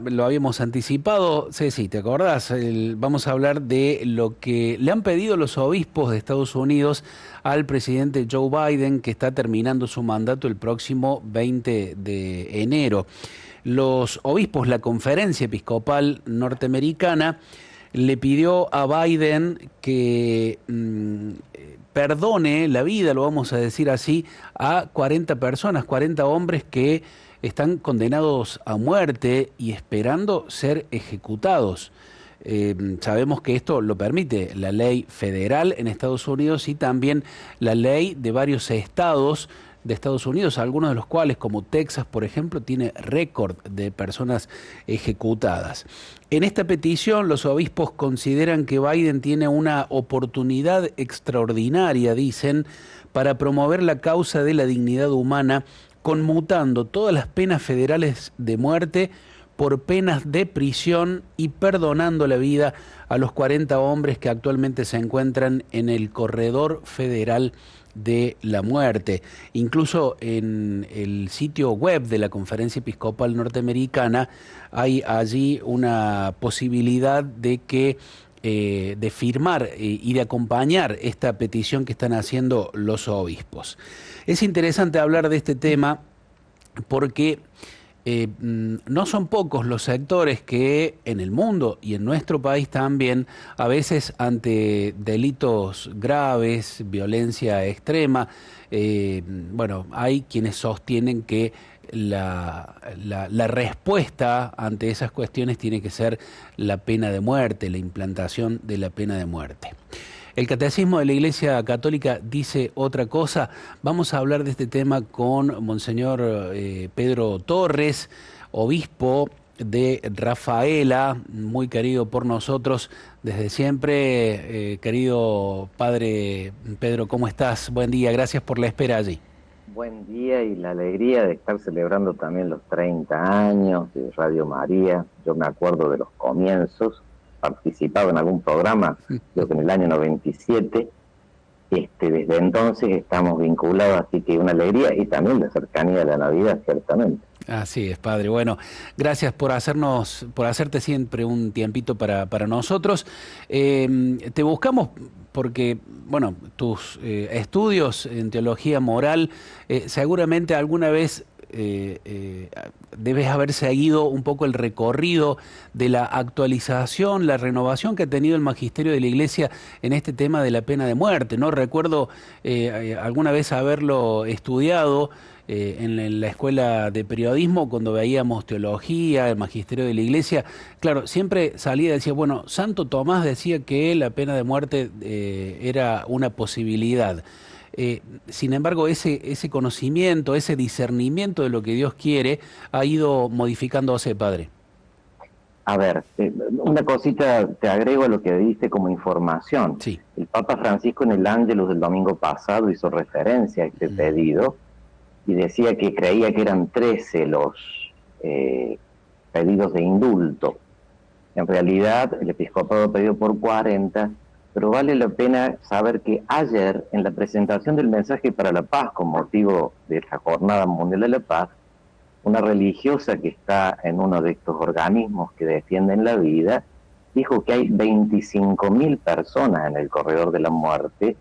Lo habíamos anticipado, Ceci, ¿te acordás? Vamos a hablar de lo que le han pedido los obispos de Estados Unidos al presidente Joe Biden, que está terminando su mandato el próximo 20 de enero. Los obispos, la Conferencia Episcopal Norteamericana, le pidió a Biden que perdone la vida, lo vamos a decir así, a 40 personas, 40 hombres que están condenados a muerte y esperando ser ejecutados. Sabemos que esto lo permite la ley federal en Estados Unidos y también la ley de varios estados de Estados Unidos, algunos de los cuales, como Texas, por ejemplo, tiene récord de personas ejecutadas. En esta petición, los obispos consideran que Biden tiene una oportunidad extraordinaria, dicen, para promover la causa de la dignidad humana, conmutando todas las penas federales de muerte por penas de prisión y perdonando la vida a los 40 hombres que actualmente se encuentran en el corredor federal de la muerte. Incluso en el sitio web de la Conferencia Episcopal Norteamericana hay allí una posibilidad de que de firmar y de acompañar esta petición que están haciendo los obispos. Es interesante hablar de este tema porque no son pocos los sectores que en el mundo y en nuestro país también, a veces ante delitos graves, violencia extrema, bueno, hay quienes sostienen que la respuesta ante esas cuestiones tiene que ser la pena de muerte, la implantación de la pena de muerte. El Catecismo de la Iglesia Católica dice otra cosa. Vamos a hablar de este tema con Monseñor Pedro Torres, obispo de Rafaela, muy querido por nosotros desde siempre. Querido Padre Pedro, ¿cómo estás? Buen día, gracias por la espera allí. Buen día y la alegría de estar celebrando también los 30 años de Radio María. Yo me acuerdo de los comienzos, participado en algún programa, creo que en el año 97. Desde entonces estamos vinculados, así que una alegría y también la cercanía de la Navidad, ciertamente. Así es, Padre. Bueno, gracias por hacerte siempre un tiempito para nosotros. Te buscamos porque, bueno, tus estudios en teología moral, seguramente alguna vez debes haber seguido un poco el recorrido de la actualización, la renovación que ha tenido el magisterio de la Iglesia en este tema de la pena de muerte, ¿no? Recuerdo alguna vez haberlo estudiado en la escuela de periodismo cuando veíamos teología, el magisterio de la Iglesia. Claro, siempre salía y decía, bueno, Santo Tomás decía que la pena de muerte era una posibilidad. Sin embargo, ese conocimiento, ese discernimiento de lo que Dios quiere ha ido modificándose, Padre. A ver, una cosita te agrego a lo que diste como información. Sí. El Papa Francisco en el Ángelus del domingo pasado hizo referencia a este pedido y decía que creía que eran 13 los pedidos de indulto. En realidad, el episcopado pidió por 40, pero vale la pena saber que ayer, en la presentación del mensaje para la paz, con motivo de la Jornada Mundial de la Paz, una religiosa que está en uno de estos organismos que defienden la vida, dijo que hay 25.000 personas en el corredor de la muerte,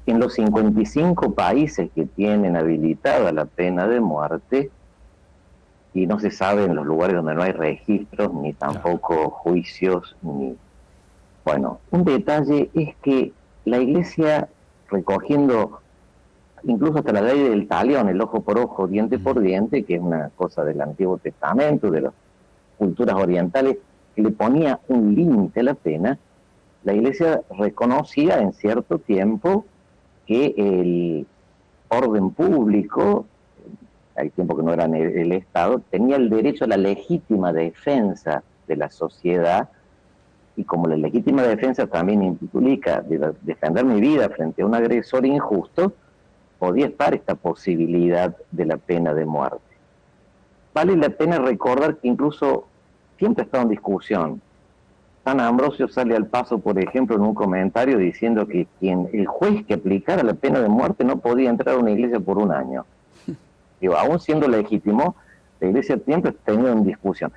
en los 55 países que tienen habilitada la pena de muerte, y no se sabe en los lugares donde no hay registros, ni tampoco juicios, ni... Bueno, un detalle es que la Iglesia, recogiendo incluso hasta la ley del talión, el ojo por ojo, diente por diente, que es una cosa del Antiguo Testamento, de las culturas orientales, que le ponía un límite a la pena, la Iglesia reconocía en cierto tiempo que el orden público, hay tiempo que no era el Estado, tenía el derecho a la legítima defensa de la sociedad, y como la legítima defensa también implica defender mi vida frente a un agresor injusto, podía estar esta posibilidad de la pena de muerte. Vale la pena recordar que incluso siempre ha estado en discusión. San Ambrosio sale al paso, por ejemplo, en un comentario diciendo que el juez que aplicara la pena de muerte no podía entrar a una iglesia por un año. Digo, aún siendo legítimo, la iglesia siempre ha tenido en discusión.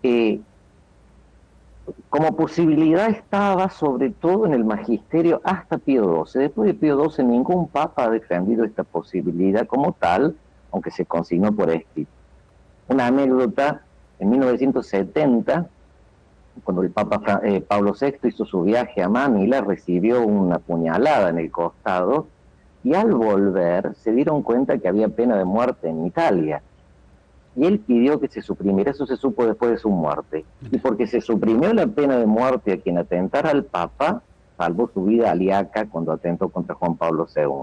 eh, como posibilidad estaba sobre todo en el magisterio hasta Pío XII. Después de Pío XII ningún papa ha defendido esta posibilidad como tal, aunque se consignó por escrito. Una anécdota, en 1970, cuando el Papa Pablo VI hizo su viaje a Manila, recibió una puñalada en el costado y al volver se dieron cuenta que había pena de muerte en Italia. Y él pidió que se suprimiera, eso se supo después de su muerte. Y porque se suprimió la pena de muerte a quien atentara al Papa, salvó su vida aliaca cuando atentó contra Juan Pablo II.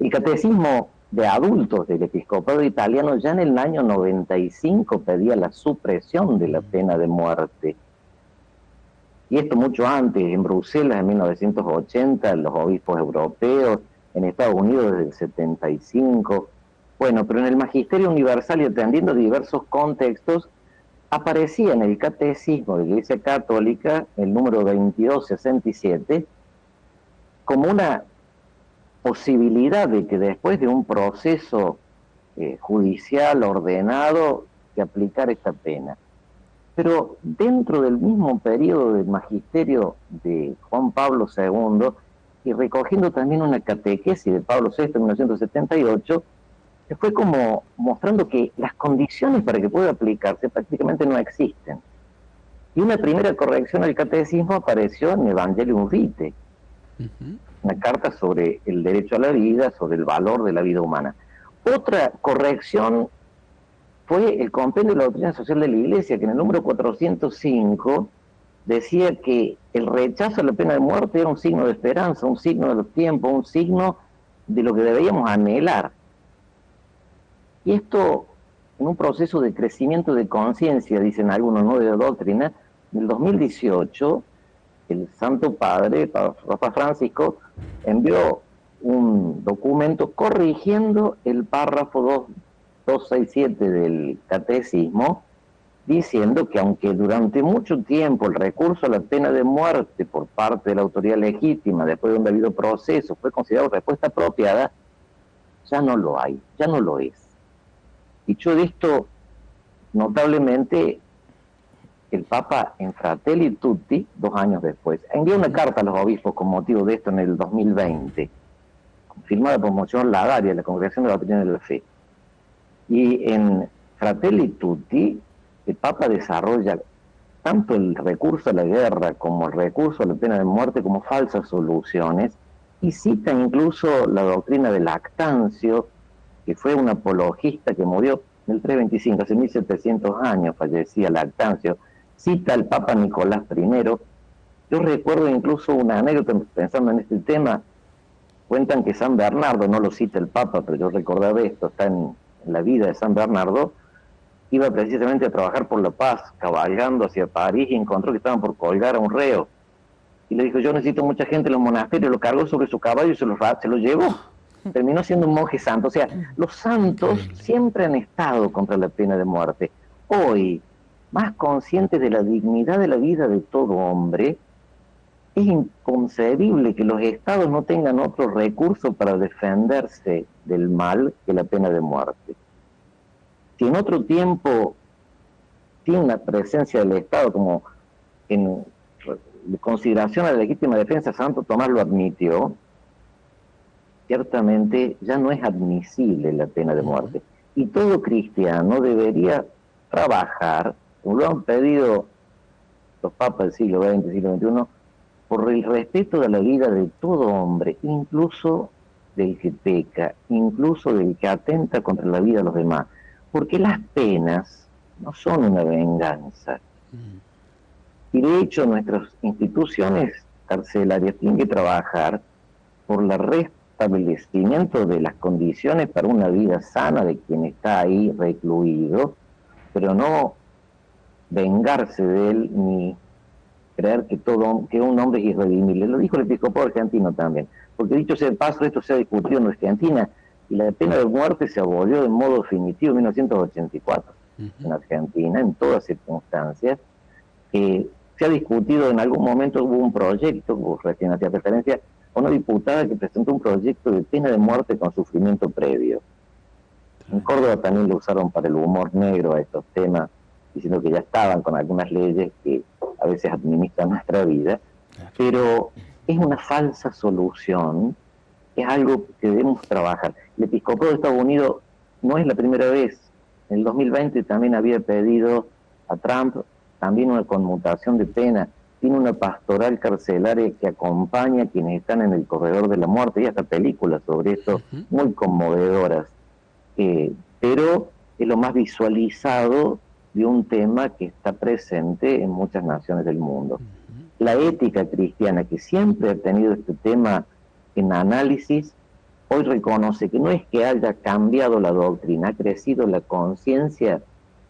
El catecismo de adultos del episcopado italiano ya en el año 95 pedía la supresión de la pena de muerte. Y esto mucho antes, en Bruselas en 1980, los obispos europeos, en Estados Unidos desde el 75. Bueno, pero en el Magisterio Universal y atendiendo diversos contextos, aparecía en el Catecismo de la Iglesia Católica, el número 2267, como una posibilidad de que después de un proceso judicial ordenado, se aplicara esta pena. Pero dentro del mismo periodo del magisterio de Juan Pablo II, y recogiendo también una catequesis de Pablo VI en 1978, se fue como mostrando que las condiciones para que pueda aplicarse prácticamente no existen. Y una primera corrección al catecismo apareció en Evangelium Vitae, una carta sobre el derecho a la vida, sobre el valor de la vida humana. Otra corrección fue el compendio de la doctrina social de la Iglesia, que en el número 405 decía que el rechazo a la pena de muerte era un signo de esperanza, un signo de los tiempos, un signo de lo que debíamos anhelar. Y esto, en un proceso de crecimiento de conciencia, dicen algunos, no de doctrina, en el 2018, el Santo Padre, Papa Francisco, envió un documento corrigiendo el párrafo 267 del Catecismo, diciendo que aunque durante mucho tiempo el recurso a la pena de muerte por parte de la autoridad legítima, después de un debido proceso, fue considerado respuesta apropiada, ya no lo hay, ya no lo es. Dicho esto, notablemente, el Papa en Fratelli Tutti, 2 años después, envió una carta a los obispos con motivo de esto en el 2020, firmada por Monseñor Ladaria, de la Congregación de la Doctrina de la Fe. Y en Fratelli Tutti, el Papa desarrolla tanto el recurso a la guerra como el recurso a la pena de muerte como falsas soluciones, y cita incluso la doctrina de Lactancio, que fue un apologista que murió en el 325, hace 1700 años fallecía Lactancio. Cita al Papa Nicolás I. Yo recuerdo incluso una anécdota pensando en este tema. Cuentan que San Bernardo, no lo cita el Papa, pero yo recordaba esto, está en la vida de San Bernardo, iba precisamente a trabajar por la paz, cabalgando hacia París, y encontró que estaban por colgar a un reo. Y le dijo, yo necesito mucha gente en los monasterios, lo cargó sobre su caballo y se lo llevó. Terminó siendo un monje santo. O sea, los santos siempre han estado contra la pena de muerte. Hoy, más conscientes de la dignidad de la vida de todo hombre, es inconcebible que los estados no tengan otro recurso para defenderse del mal que la pena de muerte. Si en otro tiempo tiene la presencia del Estado como en consideración a la legítima defensa, Santo Tomás lo admitió, ciertamente ya no es admisible la pena de muerte. Y todo cristiano debería trabajar, como lo han pedido los papas del siglo XX, siglo XXI, por el respeto de la vida de todo hombre, incluso del que peca, incluso del que atenta contra la vida de los demás. Porque las penas no son una venganza. Y de hecho nuestras instituciones carcelarias tienen que trabajar por la restablecimiento de las condiciones para una vida sana de quien está ahí recluido, pero no vengarse de él ni creer que un hombre es irredimible. Lo dijo el episcopado argentino también, porque dicho sea de paso, esto se ha discutido en Argentina y la pena de muerte se abolió de modo definitivo en 1984 en Argentina, en todas circunstancias. Se ha discutido, en algún momento hubo un proyecto, vos recién hacías referencia, a una diputada que presentó un proyecto de pena de muerte con sufrimiento previo. En Córdoba también lo usaron para el humor negro a estos temas, diciendo que ya estaban con algunas leyes que a veces administran nuestra vida, pero es una falsa solución, es algo que debemos trabajar. El episcopado de Estados Unidos no es la primera vez. En el 2020 también había pedido a Trump también una conmutación de pena. Tiene una pastoral carcelaria que acompaña a quienes están en el corredor de la muerte, y hasta películas sobre esto muy conmovedoras. Pero es lo más visualizado de un tema que está presente en muchas naciones del mundo. La ética cristiana, que siempre ha tenido este tema en análisis, hoy reconoce que no es que haya cambiado la doctrina, ha crecido la conciencia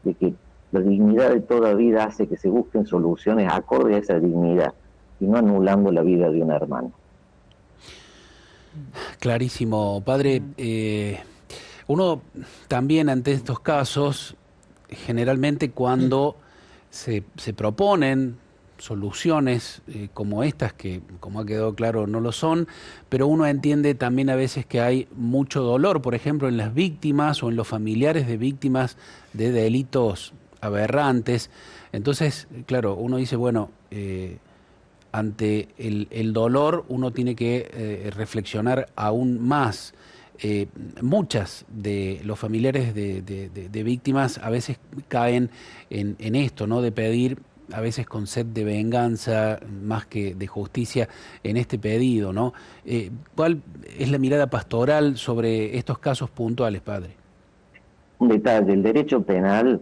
de que la dignidad de toda vida hace que se busquen soluciones acorde a esa dignidad y no anulando la vida de un hermano. Clarísimo, padre. Uno también ante estos casos, generalmente cuando se proponen soluciones como estas, que como ha quedado claro no lo son, pero uno entiende también a veces que hay mucho dolor, por ejemplo, en las víctimas o en los familiares de víctimas de delitos aberrantes. Entonces, claro, uno dice, bueno, ante el dolor uno tiene que reflexionar aún más. Muchas de los familiares de víctimas a veces caen en esto, ¿no? De pedir, a veces con sed de venganza más que de justicia en este pedido, ¿no? ¿Cuál es la mirada pastoral sobre estos casos puntuales, padre? Un detalle, el derecho penal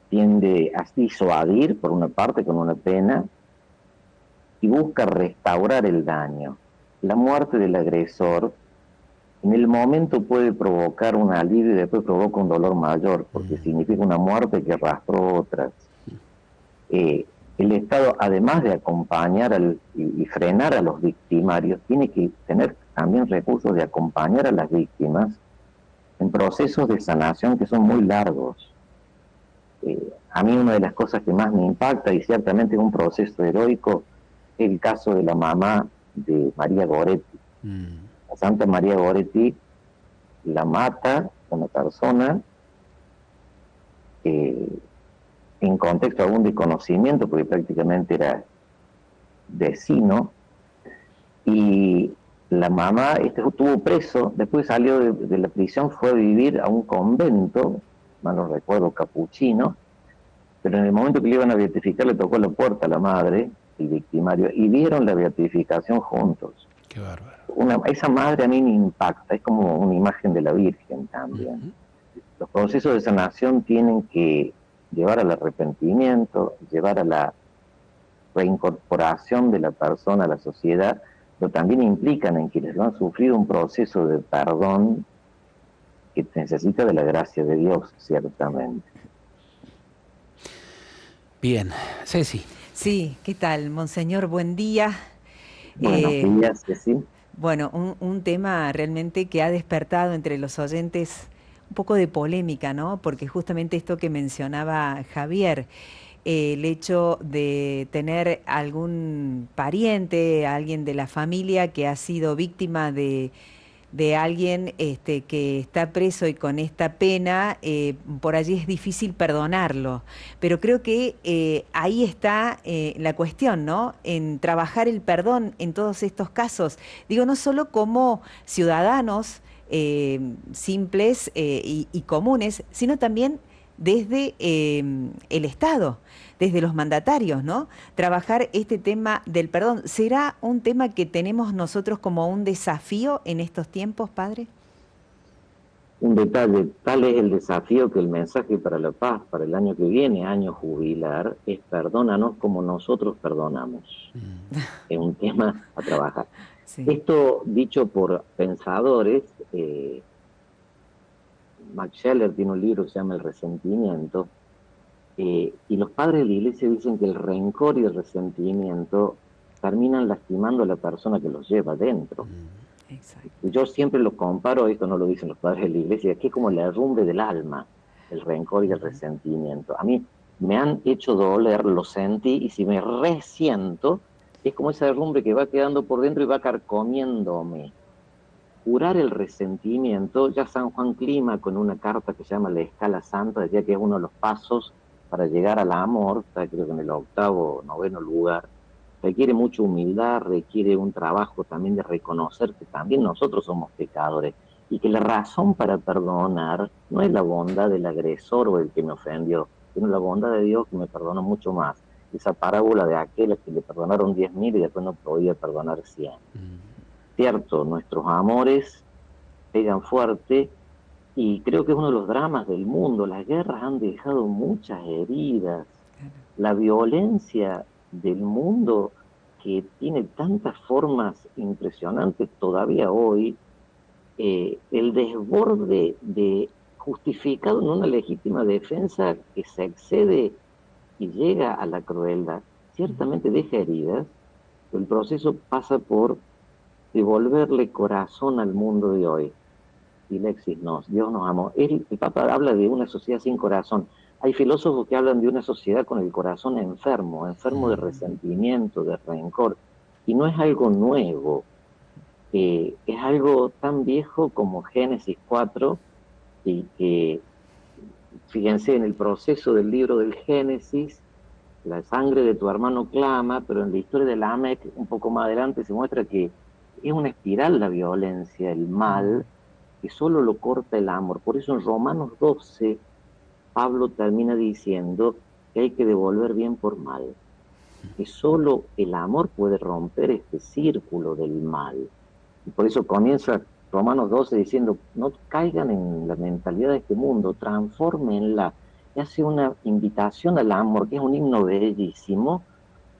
tiende a disuadir, por una parte, con una pena, y busca restaurar el daño. La muerte del agresor en el momento puede provocar un alivio y después provoca un dolor mayor, porque significa una muerte que arrastró otras. El Estado, además de acompañar y frenar a los victimarios, tiene que tener también recursos de acompañar a las víctimas en procesos de sanación que son muy largos. A mí una de las cosas que más me impacta, y ciertamente es un proceso heroico, es el caso de la mamá de María Goretti. A Santa María Goretti la mata una persona en contexto algún desconocimiento, porque prácticamente era vecino, y la mamá estuvo preso, después salió de la prisión, fue a vivir a un convento, mal no recuerdo, capuchino, pero en el momento que le iban a beatificar le tocó la puerta a la madre, el victimario, y vieron la beatificación juntos. Qué bárbaro. Esa madre a mí me impacta, es como una imagen de la Virgen también. Los procesos de sanación tienen que llevar al arrepentimiento, llevar a la reincorporación de la persona a la sociedad, pero también implican en quienes lo han sufrido un proceso de perdón que necesita de la gracia de Dios, ciertamente. Bien, Ceci. Sí, ¿qué tal, monseñor? Buen día. Buenos días, Ceci. Bueno, un tema realmente que ha despertado entre los oyentes un poco de polémica, ¿no? Porque justamente esto que mencionaba Javier, el hecho de tener algún pariente, alguien de la familia que ha sido víctima de alguien que está preso y con esta pena, por allí es difícil perdonarlo. Pero creo que ahí está la cuestión, ¿no? En trabajar el perdón en todos estos casos. Digo, no solo como ciudadanos simples y comunes, sino también desde el Estado, desde los mandatarios, ¿no? Trabajar este tema del perdón. ¿Será un tema que tenemos nosotros como un desafío en estos tiempos, padre? Un detalle, tal es el desafío que el mensaje para la paz para el año que viene, año jubilar, es perdónanos como nosotros perdonamos. Es un tema a trabajar. Sí. Esto dicho por pensadores, Max Scheler tiene un libro que se llama El resentimiento, y los padres de la iglesia dicen que el rencor y el resentimiento terminan lastimando a la persona que los lleva dentro. Exacto. Yo siempre lo comparo, esto no lo dicen los padres de la iglesia, que es como la herrumbre del alma, el rencor y el resentimiento. A mí me han hecho doler, lo sentí, y si me resiento, es como esa herrumbre que va quedando por dentro y va carcomiéndome. Curar el resentimiento, ya San Juan Clima, con una carta que se llama La Escala Santa, decía que es uno de los pasos para llegar al amor, está creo que en el 8º, 9º lugar, requiere mucha humildad, requiere un trabajo también de reconocer que también nosotros somos pecadores y que la razón para perdonar no es la bondad del agresor o el que me ofendió, sino la bondad de Dios que me perdona mucho más. Esa parábola de aquel a que le perdonaron 10.000 y después no podía perdonar 100. Cierto, nuestros amores pegan fuerte y creo que es uno de los dramas del mundo. Las guerras han dejado muchas heridas. La violencia del mundo, que tiene tantas formas impresionantes todavía hoy, el desborde de justificado en una legítima defensa que se excede y llega a la crueldad, ciertamente deja heridas. El proceso pasa por devolverle corazón al mundo de hoy. Dilexis nos, Dios nos amó. El Papa habla de una sociedad sin corazón. Hay filósofos que hablan de una sociedad con el corazón enfermo, enfermo de resentimiento, de rencor. Y no es algo nuevo, es algo tan viejo como Génesis 4, y que, fíjense, en el proceso del libro del Génesis, la sangre de tu hermano clama, pero en la historia de Lamec, un poco más adelante, se muestra que es una espiral la violencia, el mal, que solo lo corta el amor. Por eso en Romanos 12, Pablo termina diciendo que hay que devolver bien por mal, que solo el amor puede romper este círculo del mal. Y por eso comienza Romanos 12 diciendo, no caigan en la mentalidad de este mundo, transfórmenla. Y hace una invitación al amor, que es un himno bellísimo,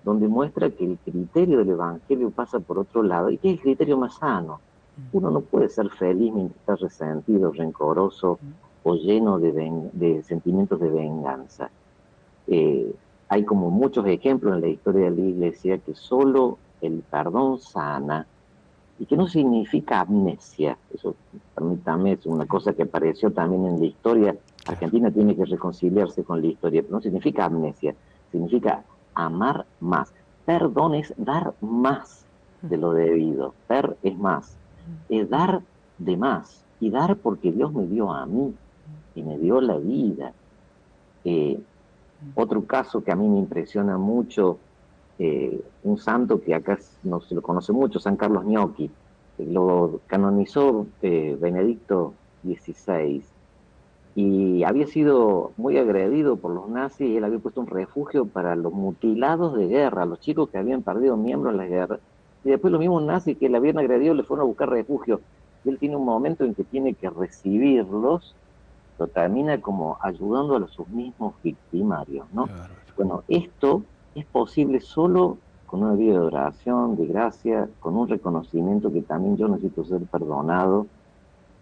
donde muestra que el criterio del Evangelio pasa por otro lado, y que es el criterio más sano. Uno no puede ser feliz mientras está resentido, rencoroso o lleno de sentimientos de venganza. Hay como muchos ejemplos en la historia de la Iglesia que solo el perdón sana, y que no significa amnesia. Eso, permítame, es una cosa que apareció también en la historia. Argentina tiene que reconciliarse con la historia, pero no significa amnesia, significa amar más. Perdón es dar más de lo debido. Per es más. Es dar de más. Y dar porque Dios me dio a mí y me dio la vida. Otro caso que a mí me impresiona mucho, un santo que acá no se lo conoce mucho, San Carlos Gnocchi, lo canonizó Benedicto XVI, y había sido muy agredido por los nazis, y él había puesto un refugio para los mutilados de guerra, los chicos que habían perdido miembros en la guerra, y después los mismos nazis que le habían agredido le fueron a buscar refugio, y él tiene un momento en que tiene que recibirlos, lo termina como ayudando a sus mismos victimarios, ¿no? Bueno, esto es posible solo con una vida de oración, de gracia, con un reconocimiento que también yo necesito ser perdonado,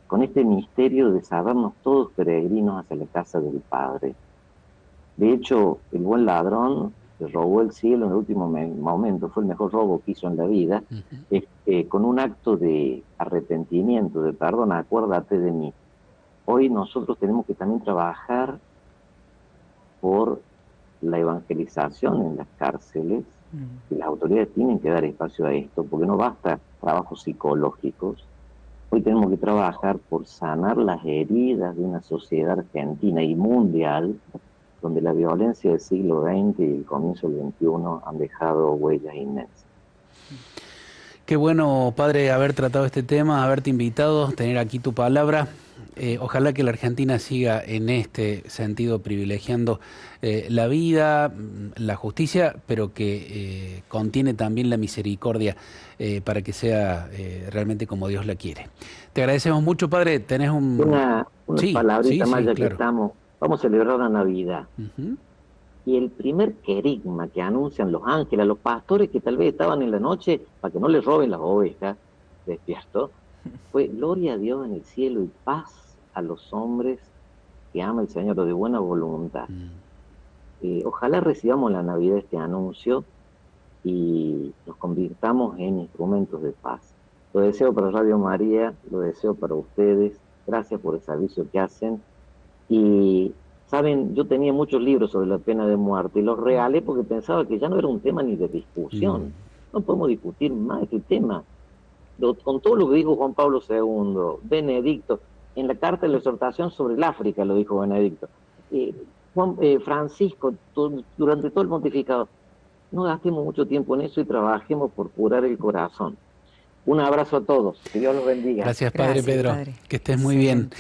con este misterio de sabernos todos peregrinos hacia la casa del Padre. De hecho, el buen ladrón que robó el cielo en el último momento, fue el mejor robo que hizo en la vida, con un acto de arrepentimiento, de perdón, acuérdate de mí. Hoy nosotros tenemos que también trabajar por la evangelización en las cárceles, y las autoridades tienen que dar espacio a esto, porque no basta trabajos psicológicos. Hoy tenemos que trabajar por sanar las heridas de una sociedad argentina y mundial, donde la violencia del siglo XX y el comienzo del XXI han dejado huellas inmensas. Qué bueno, padre, haber tratado este tema, haberte invitado, tener aquí tu palabra. Ojalá que la Argentina siga en este sentido privilegiando la vida, la justicia, pero que contiene también la misericordia para que sea realmente como Dios la quiere. Te agradecemos mucho, padre. Tenés una sí, palabrita sí, más, sí, ya claro. que estamos. Vamos a celebrar la Navidad. Y el primer querigma que anuncian los ángeles, los pastores que tal vez estaban en la noche para que no les roben las ovejas, despierto, fue gloria a Dios en el cielo y paz a los hombres que ama el Señor, o de buena voluntad. Ojalá recibamos la Navidad este anuncio y nos convirtamos en instrumentos de paz. Lo deseo para Radio María, lo deseo para ustedes. Gracias por el servicio que hacen. Y saben, yo tenía muchos libros sobre la pena de muerte y los regalé porque pensaba que ya no era un tema ni de discusión. No podemos discutir más este tema. Con todo lo que dijo Juan Pablo II, Benedicto, en la carta de la exhortación sobre el África lo dijo Benedicto. Francisco, durante todo el pontificado, no gastemos mucho tiempo en eso y trabajemos por curar el corazón. Un abrazo a todos, que Dios los bendiga. Gracias, Padre Gracias, Pedro. Padre. Que estés muy bien. Excelente.